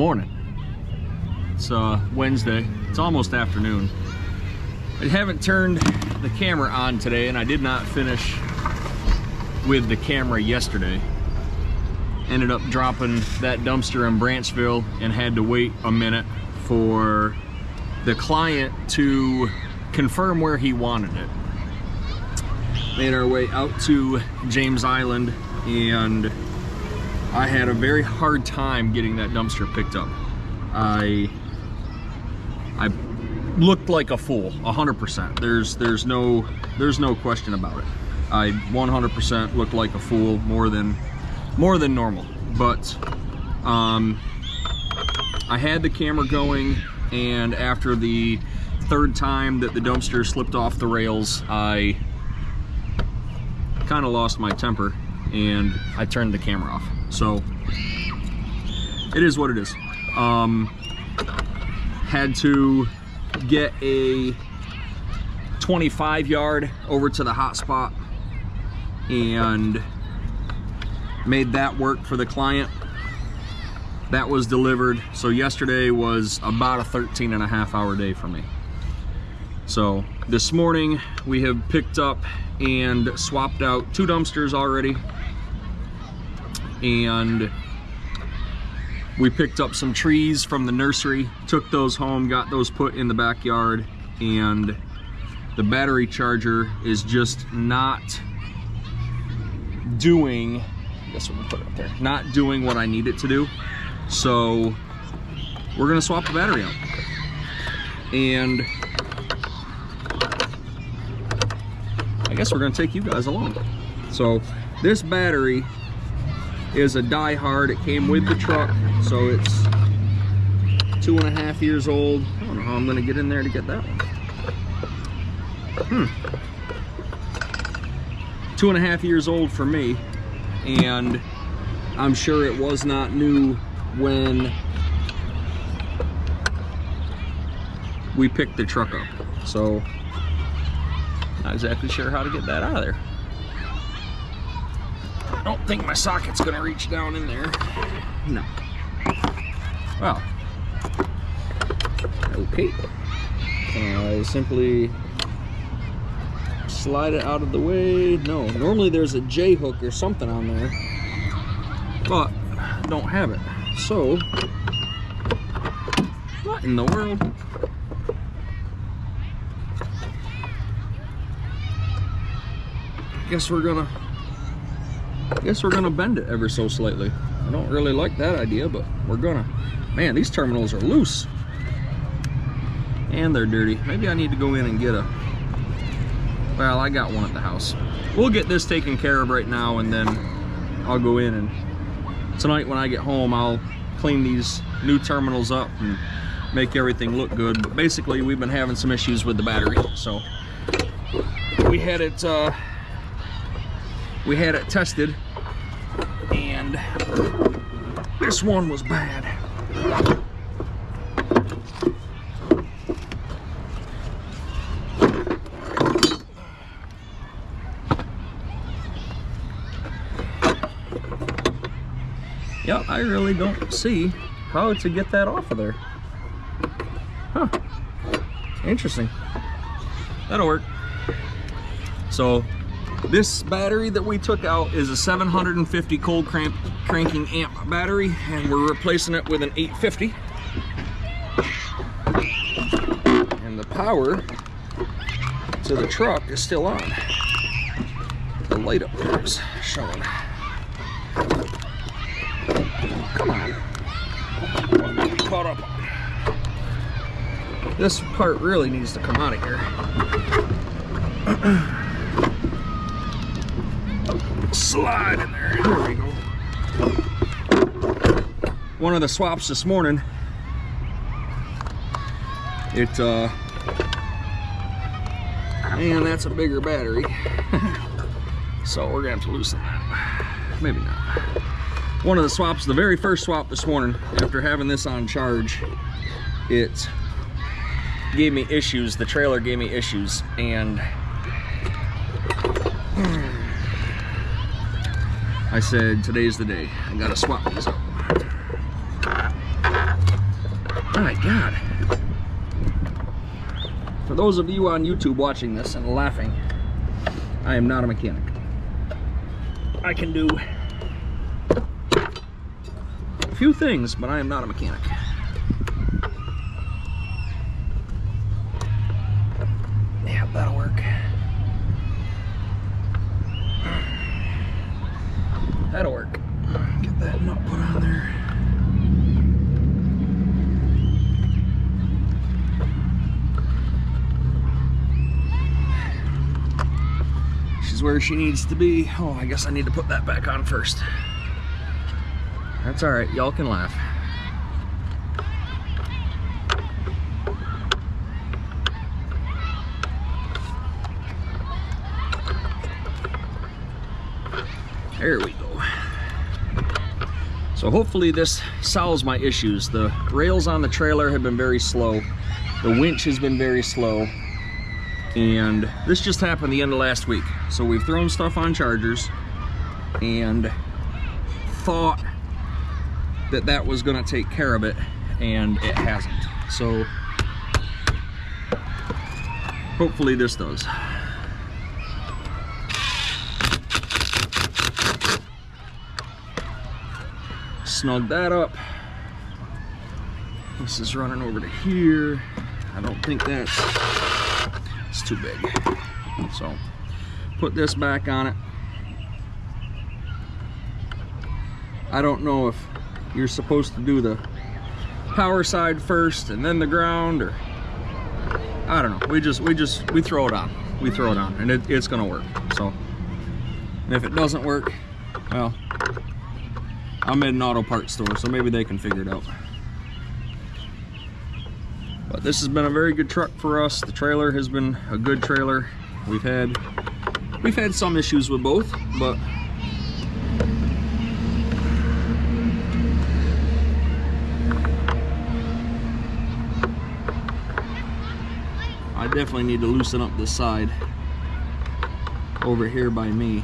morning. It's Wednesday. It's almost afternoon. I haven't turned the camera on today, and I did not finish with the camera yesterday. Ended up dropping that dumpster in Branchville and had to wait a minute for the client to confirm where he wanted it. Made our way out to James Island, and I had a very hard time getting that dumpster picked up. I looked like a fool, 100%. There's no question about it. I 100% looked like a fool, more than normal. But I had the camera going, and after the third time that the dumpster slipped off the rails, I kind of lost my temper and I turned the camera off. So it is what it is. Had to get a 25 yard over to the hot spot and made that work for the client. That was delivered. So yesterday was about a 13.5 hour day for me. So this morning we have picked up and swapped out 2 dumpsters already, and we picked up some trees from the nursery, took those home, got those put in the backyard, and the battery charger is just not doing, I guess we can put it up there, not doing what I need it to do. So we're gonna swap the battery out. And I guess we're gonna take you guys along. So this battery is a die-hard. It came with the truck, so it's 2.5 years old. I don't know how I'm gonna get in there to get that one. 2.5 years old for me, and I'm sure it was not new when we picked the truck up. So not exactly sure how to get that out of there. I don't think my socket's gonna reach down in there. No. Well, okay. I simply slide it out of the way. No, normally there's a J hook or something on there, but I don't have it. So, what in the world? Guess we're gonna bend it ever so slightly. I don't really like that idea, but we're gonna. Man, these terminals are loose and they're dirty. Maybe I need to go in and get a, well, I got one at the house. We'll get this taken care of right now, and then I'll go in, and tonight when I get home I'll clean these new terminals up and make everything look good. But basically we've been having some issues with the battery, so we had it tested, and this one was bad. Yep, I really don't see how to get that off of there. Huh. Interesting. That'll work. So this battery that we took out is a 750 cold cranking amp battery, and we're replacing it with an 850. And the power to the truck is still on. The light up there is showing. Come on. Caught up on. This part really needs to come out of here. Slide in there. There we go. One of the swaps this morning, man, that's a bigger battery. So we're gonna have to loosen that. Maybe not. One of the swaps, the very first swap this morning, after having this on charge, it gave me issues. The trailer gave me issues, and I said, today's the day. I gotta swap these out. My God. For those of you on YouTube watching this and laughing, I am not a mechanic. I can do a few things, but I am not a mechanic. Yeah, that'll work. That'll work. Get that nut put on there. She's where she needs to be. Oh, I guess I need to put that back on first. That's all right. Y'all can laugh. There we go. So hopefully this solves my issues. The rails on the trailer have been very slow. The winch has been very slow. And this just happened the end of last week. So we've thrown stuff on chargers and thought that that was gonna take care of it, and it hasn't. So hopefully this does. Snug that up. This is running over to here. I don't think it's too big. So put this back on it. I don't know if you're supposed to do the power side first and then the ground, or I don't know. We throw it on. We throw it on, and it's gonna work. So, and if it doesn't work, well, I'm at an auto parts store, so maybe they can figure it out. But this has been a very good truck for us. The trailer has been a good trailer. We've had some issues with both, but I definitely need to loosen up this side over here by me.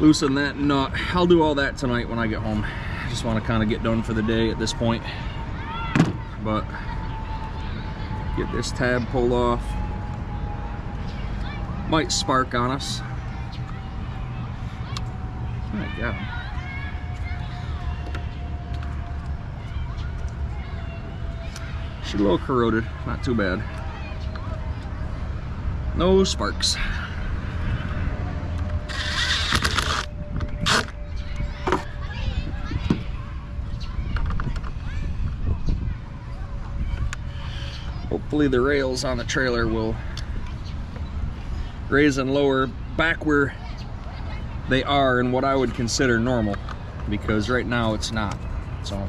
Loosen that nut. I'll do all that tonight when I get home. I just want to kind of get done for the day at this point. But get this tab pulled off. Might spark on us. My God. She's a little corroded, not too bad. No sparks. Hopefully the rails on the trailer will raise and lower back where they are in what I would consider normal, because right now it's not. So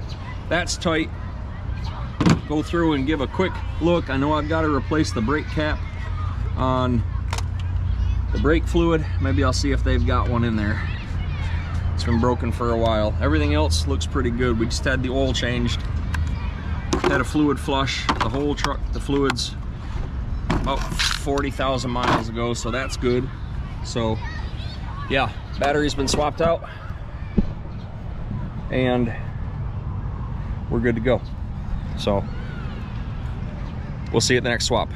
that's tight. Go through and give a quick look. I know I've got to replace the brake cap on the brake fluid. Maybe I'll see if they've got one in there. It's been broken for a while. Everything else looks pretty good. We just had the oil changed. Had a fluid flush, the whole truck, the fluids, about 40,000 miles ago, so that's good. So yeah, battery's been swapped out and we're good to go. So we'll see you at the next swap.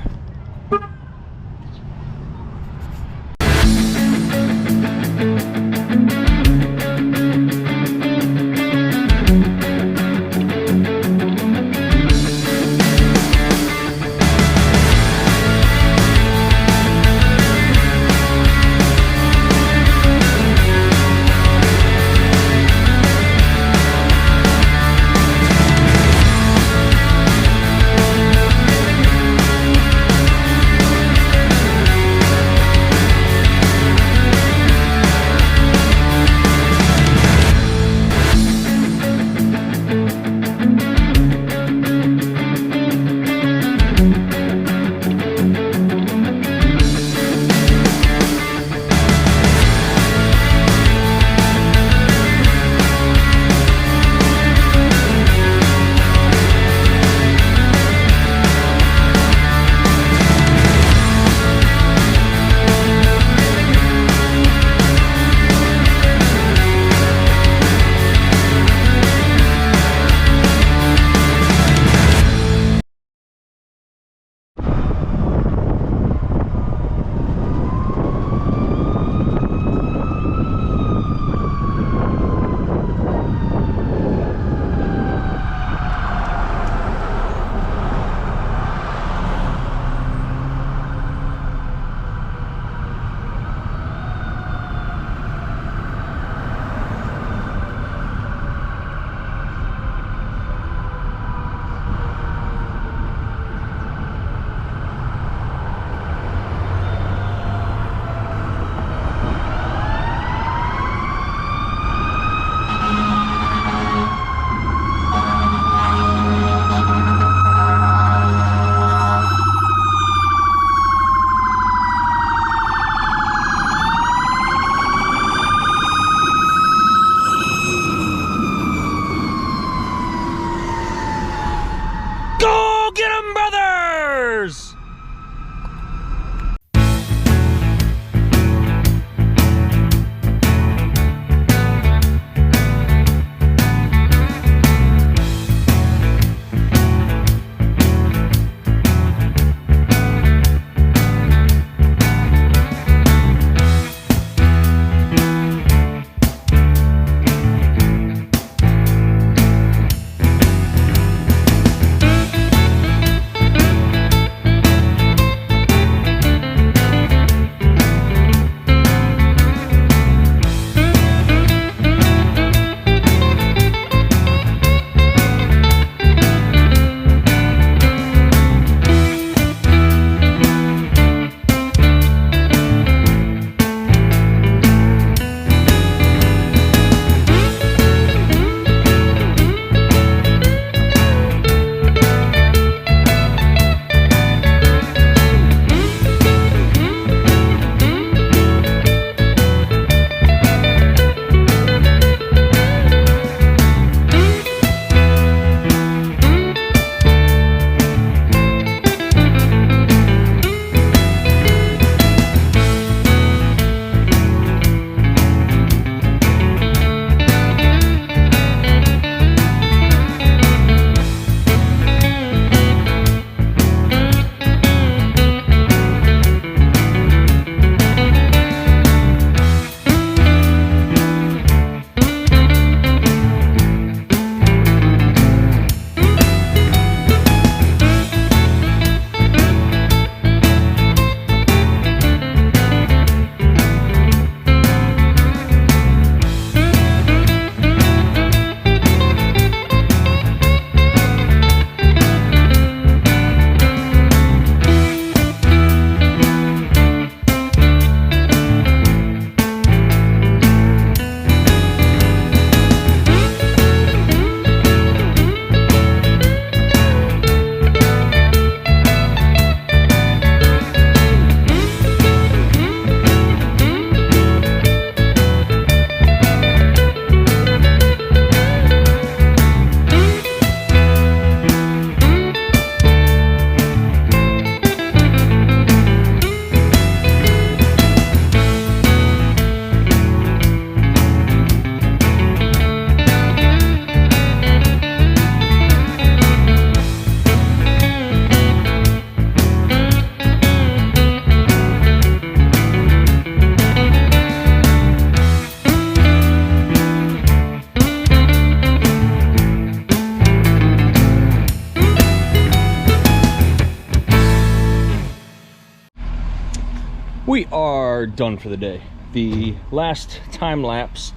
We are done for the day. The last time lapse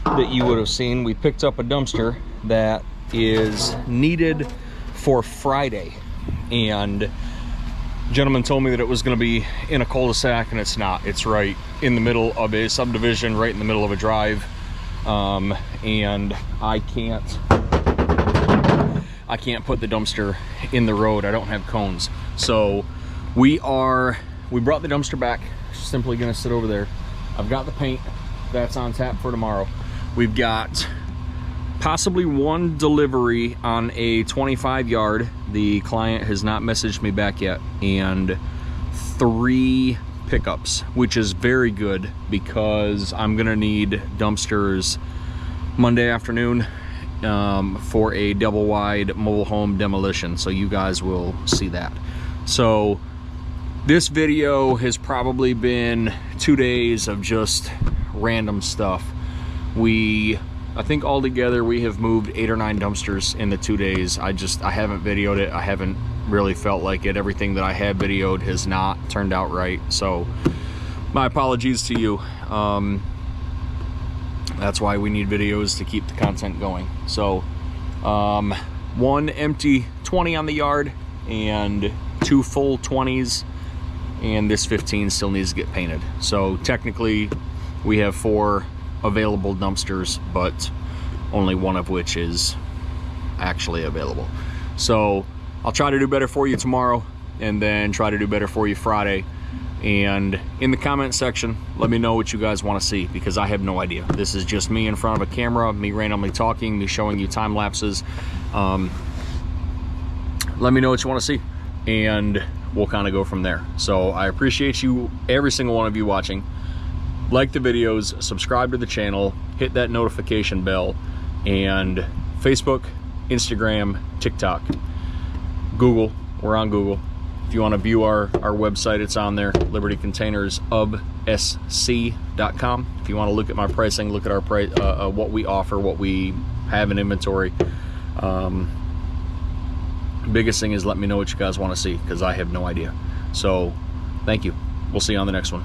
that you would have seen, we picked up a dumpster that is needed for Friday, and gentleman told me that it was going to be in a cul-de-sac, and it's not. It's right in the middle of a subdivision, right in the middle of a drive, and I can't put the dumpster in the road. I don't have cones. So we brought the dumpster back. Simply going to sit over there. I've got the paint that's on tap for tomorrow. We've got possibly one delivery on a 25 yard. The client has not messaged me back yet, and 3 pickups, which is very good because I'm gonna need dumpsters Monday afternoon for a double wide mobile home demolition, so you guys will see that. So this video has probably been 2 days of just random stuff. I think altogether we have moved 8 or 9 dumpsters in the 2 days. I haven't videoed it. I haven't really felt like it. Everything that I have videoed has not turned out right. So my apologies to you. That's why we need videos, to keep the content going. So 1 empty 20 on the yard and 2 full 20s, and this 15 still needs to get painted. So technically we have 4 available dumpsters, but only 1 of which is actually available. So I'll try to do better for you tomorrow, and then try to do better for you Friday. And in the comment section, let me know what you guys want to see, because I have no idea. This is just me in front of a camera, me randomly talking, me showing you time lapses. Let me know what you want to see, and we'll kind of go from there. So I appreciate you, every single one of you watching. Like the videos, subscribe to the channel, hit that notification bell, and Facebook, Instagram, TikTok, Google. We're on Google. If you want to view our website, it's on there, libertycontainersofsc.com. If you want to look at my pricing, look at our price, what we offer, what we have in inventory. Biggest thing is let me know what you guys want to see, because I have no idea. So thank you. We'll see you on the next one.